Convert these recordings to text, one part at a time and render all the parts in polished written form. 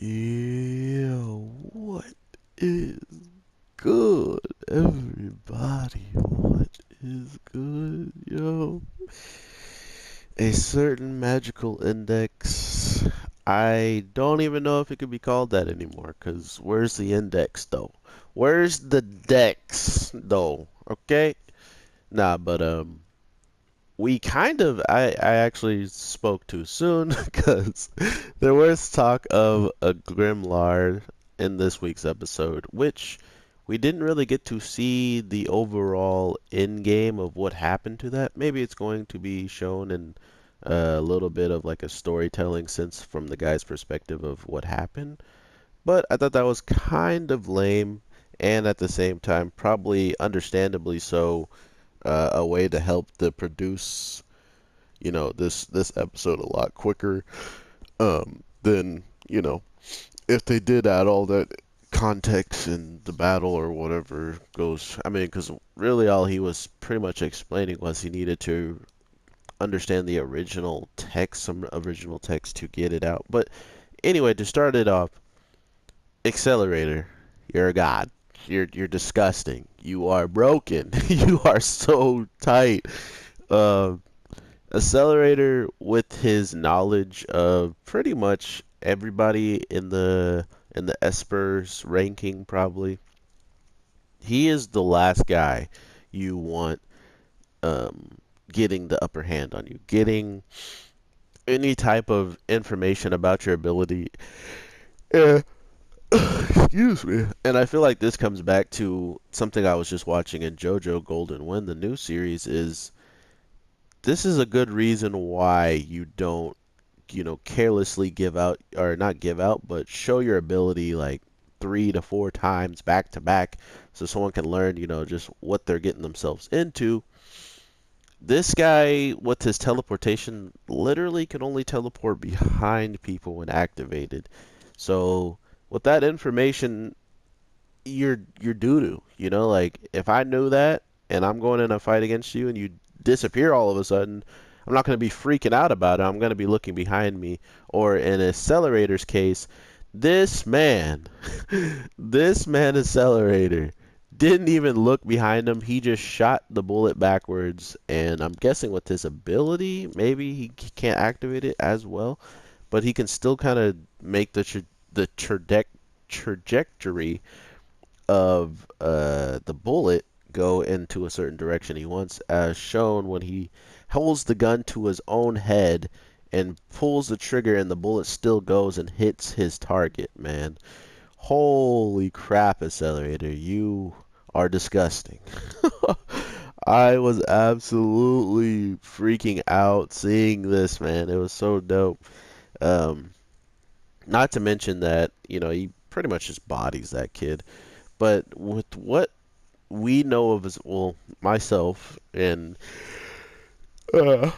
Yo, what is good, everybody? What is good, yo? A certain magical index. I don't even know if it could be called that anymore, because where's the index, though? Where's the dex, though? Okay? Nah, but, I actually spoke too soon because there was talk of a Grimlar in this week's episode, which we didn't really get to see the overall end game of what happened to that. Maybe it's going to be shown in a little bit of like a storytelling sense from the guy's perspective of what happened. But I thought that was kind of lame and at the same time probably understandably so a way to help the produce this episode a lot quicker than if they did add all that context in the battle or whatever goes. I mean, because really all he was pretty much explaining was he needed to understand the original text, some original text to get it out. But anyway, to start it off, Accelerator, you're a god. You're disgusting. You are broken. You are so tight. Uh, Accelerator, with his knowledge of pretty much everybody in the Espers ranking, probably, he is the last guy you want um, getting the upper hand on you, getting any type of information about your ability. Uh, excuse me. And I feel like this comes back to something I was just watching in JoJo Golden Wind, the new series. Is this is a good reason why you don't carelessly give out, or not give out, but show your ability like 3 to 4 times back to back so someone can learn, just what they're getting themselves into. This guy, with his teleportation, literally can only teleport behind people when activated. So, with that information, you're doo-doo. Like, if I knew that and I'm going in a fight against you and you disappear all of a sudden, I'm not going to be freaking out about it. I'm going to be looking behind me. Or in Accelerator's case, this man, this man Accelerator, didn't even look behind him. He just shot the bullet backwards. And I'm guessing with his ability, maybe he can't activate it as well. But he can still kind of make the trajectory of the bullet go into a certain direction he wants, as shown when he holds the gun to his own head and pulls the trigger and the bullet still goes and hits his target, man. Holy crap, Accelerator, you are disgusting. I was absolutely freaking out seeing this, man. It was so dope. Um, Not to mention that, he pretty much just bodies that kid. But with what we know of as well, myself and uh,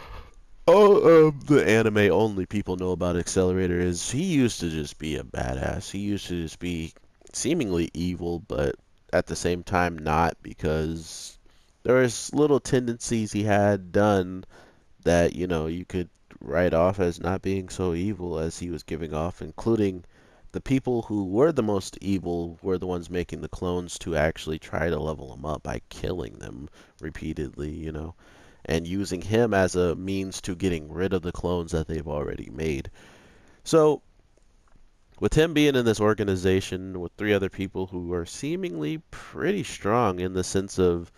all of the anime only people know about Accelerator is he used to just be a badass. He used to just be seemingly evil, but at the same time not, because there was little tendencies he had done that you could write off as not being so evil as he was giving off, including the people who were the most evil were the ones making the clones to actually try to level them up by killing them repeatedly, and using him as a means to getting rid of the clones that they've already made. So, with him being in this organization with 3 other people who are seemingly pretty strong in the sense of,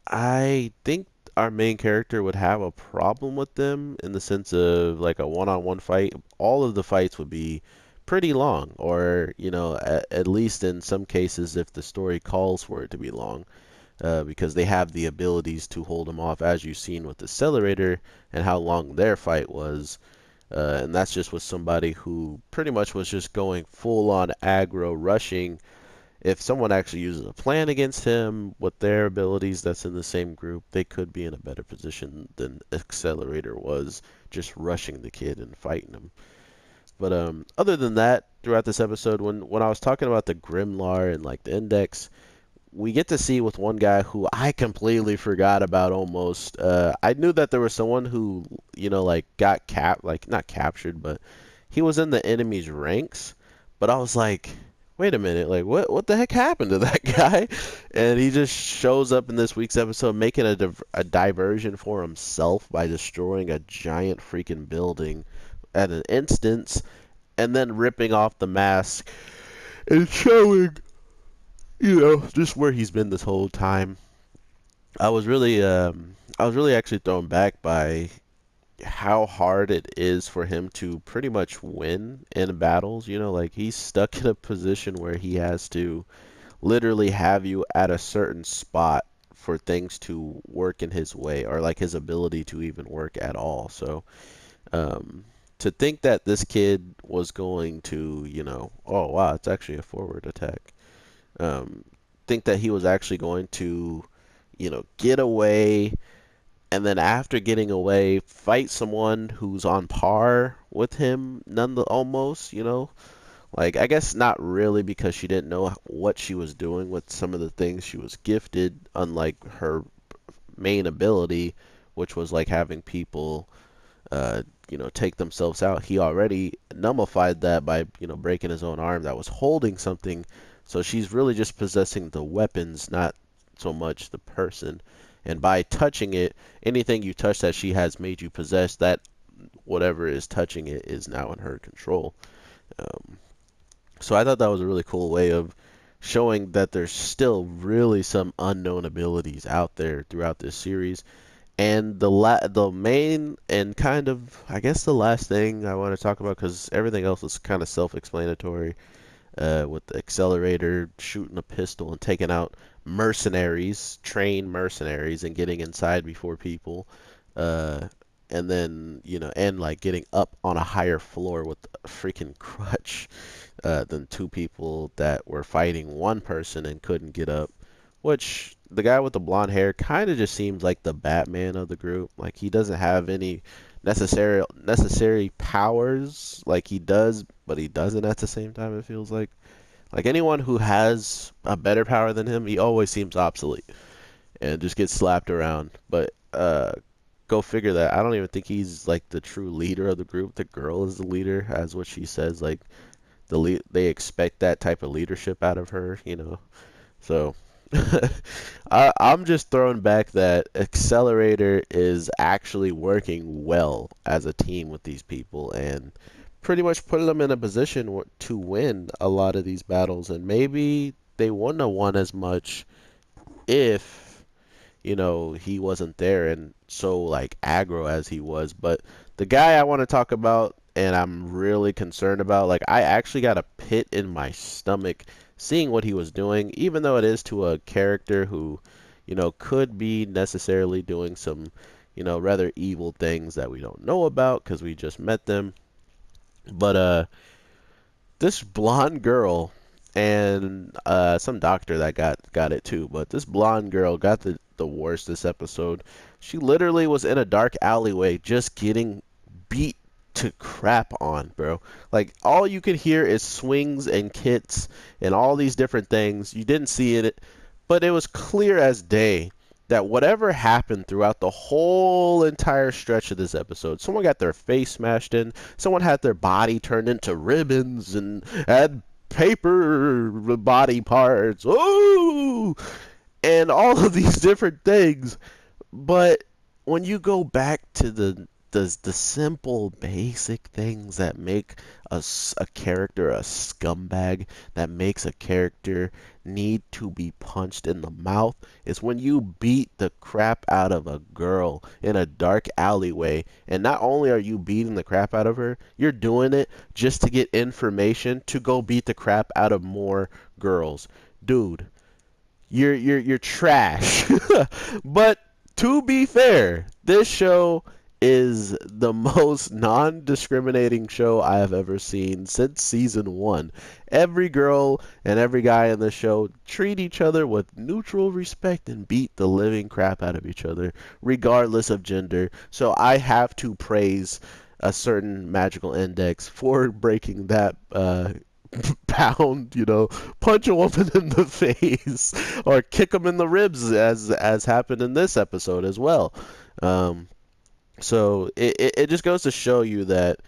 I think our main character would have a problem with them in the sense of like a one-on-one fight. All of the fights would be pretty long, or at least in some cases, if the story calls for it to be long, because they have the abilities to hold them off, as you've seen with Accelerator and how long their fight was. And that's just with somebody who pretty much was just going full on aggro rushing. If someone actually uses a plan against him with their abilities that's in the same group, they could be in a better position than Accelerator was, just rushing the kid and fighting him. But other than that, throughout this episode, when I was talking about the Grimlar and like the Index, we get to see with one guy who I completely forgot about almost. I knew that there was someone who like got like not captured, but he was in the enemy's ranks, but I was like, wait a minute, like what the heck happened to that guy? And he just shows up in this week's episode making a diversion for himself by destroying a giant freaking building at an instance, and then ripping off the mask and showing, just where he's been this whole time. I was really actually thrown back by how hard it is for him to pretty much win in battles. Like he's stuck in a position where he has to literally have you at a certain spot for things to work in his way, or like his ability to even work at all. So, um, to think that this kid was going to, oh wow, it's actually a forward attack. Um, think that he was actually going to, get away, and then after getting away, fight someone who's on par with him, almost, like I guess not really, because she didn't know what she was doing with some of the things she was gifted, unlike her main ability, which was like having people take themselves out. He already nullified that by, breaking his own arm that was holding something. So she's really just possessing the weapons, not so much the person. And by touching it, anything you touch that she has made you possess, that whatever is touching it is now in her control. Um, so I thought that was a really cool way of showing that there's still really some unknown abilities out there throughout this series. And the main and kind of, I guess, the last thing I want to talk about, because everything else is kind of self-explanatory, with the accelerator shooting a pistol and taking out mercenaries, trained mercenaries, and getting inside before people, uh, and then and like getting up on a higher floor with a freaking crutch, than two people that were fighting one person and couldn't get up. Which the guy with the blonde hair kind of just seems like the Batman of the group. Like he doesn't have any necessary powers like he does, but he doesn't at the same time. It feels like anyone who has a better power than him, he always seems obsolete and just gets slapped around. But go figure that. I don't even think he's like the true leader of the group. The girl is the leader, as what she says. Like they expect that type of leadership out of her. So I'm just throwing back that Accelerator is actually working well as a team with these people, and pretty much putting them in a position to win a lot of these battles. And maybe they wouldn't have won as much if, he wasn't there and so like aggro as he was. But the guy I want to talk about and I'm really concerned about, like I actually got a pit in my stomach seeing what he was doing, even though it is to a character who, could be necessarily doing some, rather evil things that we don't know about because we just met them. But this blonde girl and some doctor that got it too, but this blonde girl got the worst this episode. She literally was in a dark alleyway just getting beat to crap on, bro. Like all you could hear is swings and kicks and all these different things. You didn't see it, but it was clear as day that whatever happened throughout the whole entire stretch of this episode, someone got their face smashed in, someone had their body turned into ribbons and had paper body parts, oh, and all of these different things. But when you go back to the simple basic things that make a character a scumbag, that makes a character need to be punched in the mouth, is when you beat the crap out of a girl in a dark alleyway. And not only are you beating the crap out of her, you're doing it just to get information to go beat the crap out of more girls. Dude, you're trash. But to be fair, this show is the most non-discriminating show I have ever seen since season 1. Every girl and every guy in the show treat each other with neutral respect and beat the living crap out of each other, regardless of gender. So I have to praise a certain magical index for breaking that pound, punch a woman in the face or kick them in the ribs, as happened in this episode as well. So it just goes to show you that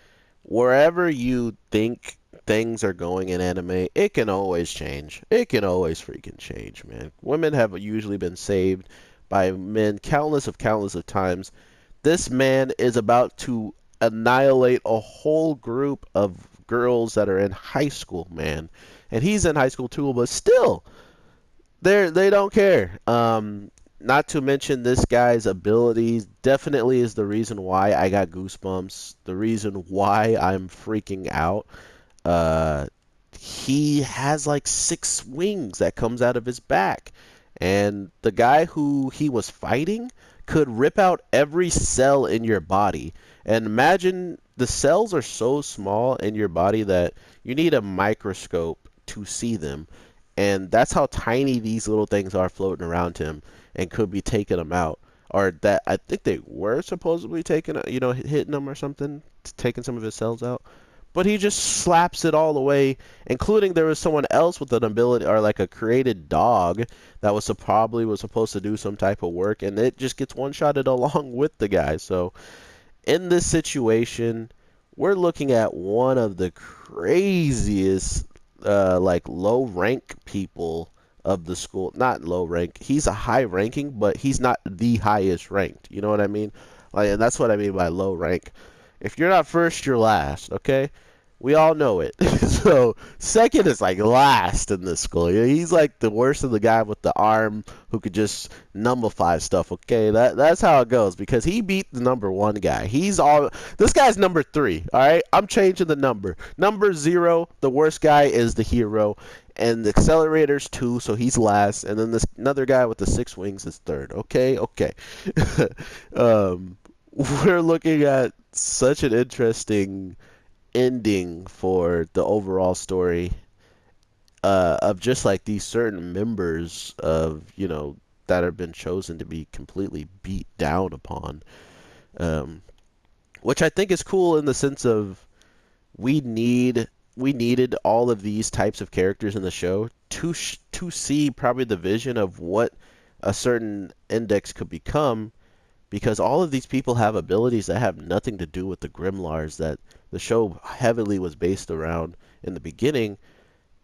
wherever you think things are going in anime, it can always change. It can always freaking change, man. Women have usually been saved by men countless of times. This man is about to annihilate a whole group of girls that are in high school, man. And he's in high school too, but still, they don't care. Not to mention this guy's abilities definitely is the reason why I got goosebumps. The reason why I'm freaking out. Uh, he has like six wings that comes out of his back, and the guy who he was fighting could rip out every cell in your body. And imagine the cells are so small in your body that you need a microscope to see them. And that's how tiny these little things are floating around him and could be taking him out. Or that I think they were supposedly taking, hitting him or something, taking some of his cells out. But he just slaps it all away, including there was someone else with an ability or like a created dog that probably was supposed to do some type of work, and it just gets one-shotted along with the guy. So in this situation, we're looking at one of the craziest, like low rank people of the school. Not low rank. He's a high ranking, but he's not the highest ranked. You know what I mean? Like, and that's what I mean by low rank. If you're not first, you're last. Okay? We all know it. So second is like last in this school. He's like the worst of the guy with the arm who could just numbify stuff. Okay, that's how it goes because he beat the number one guy. This guy's number three. All right, I'm changing the number. Number zero, the worst guy is the hero, and the accelerator's two, so he's last. And then this another guy with the six wings is third. Okay, okay. um, we're looking at such an interesting ending for the overall story of just like these certain members of that have been chosen to be completely beat down upon, um, which I think is cool in the sense of we need we needed all of these types of characters in the show to see probably the vision of what a certain index could become, because all of these people have abilities that have nothing to do with the Grimlars that the show heavily was based around in the beginning.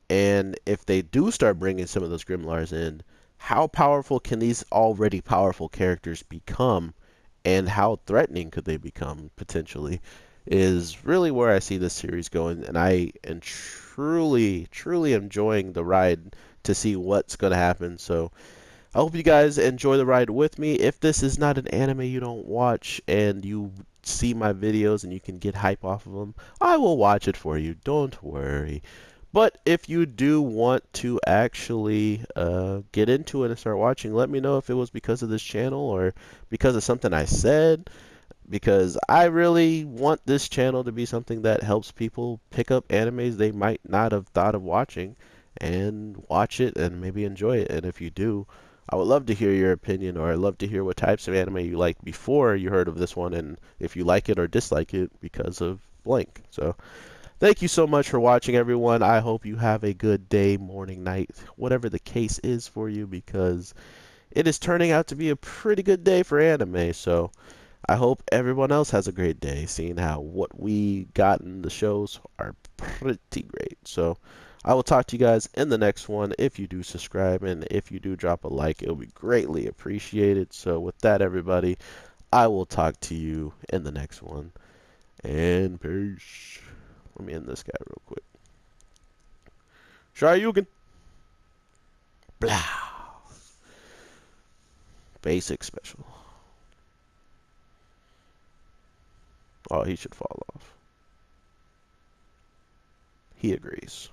And if they do start bringing some of those Grimlars in, how powerful can these already powerful characters become, and how threatening could they become potentially? Is really where I see this series going, and I am truly, truly enjoying the ride to see what's going to happen. So I hope you guys enjoy the ride with me. If this is not an anime you don't watch and you see my videos and you can get hype off of them, I will watch it for you. Don't worry. But if you do want to actually get into it and start watching, let me know if it was because of this channel or because of something I said. Because I really want this channel to be something that helps people pick up animes they might not have thought of watching and watch it and maybe enjoy it. And if you do, I would love to hear your opinion, or I'd love to hear what types of anime you liked before you heard of this one, and if you like it or dislike it because of blank. So thank you so much for watching, everyone. I hope you have a good day, morning, night, whatever the case is for you, because it is turning out to be a pretty good day for anime. So I hope everyone else has a great day, seeing how what we got in the shows are pretty great. So I will talk to you guys in the next one. If you do subscribe and if you do drop a like, it'll be greatly appreciated. So with that, everybody, I will talk to you in the next one. And peace. Let me end this guy real quick. Shoryuken. Blah. Basic special. Oh, he should fall off. He agrees.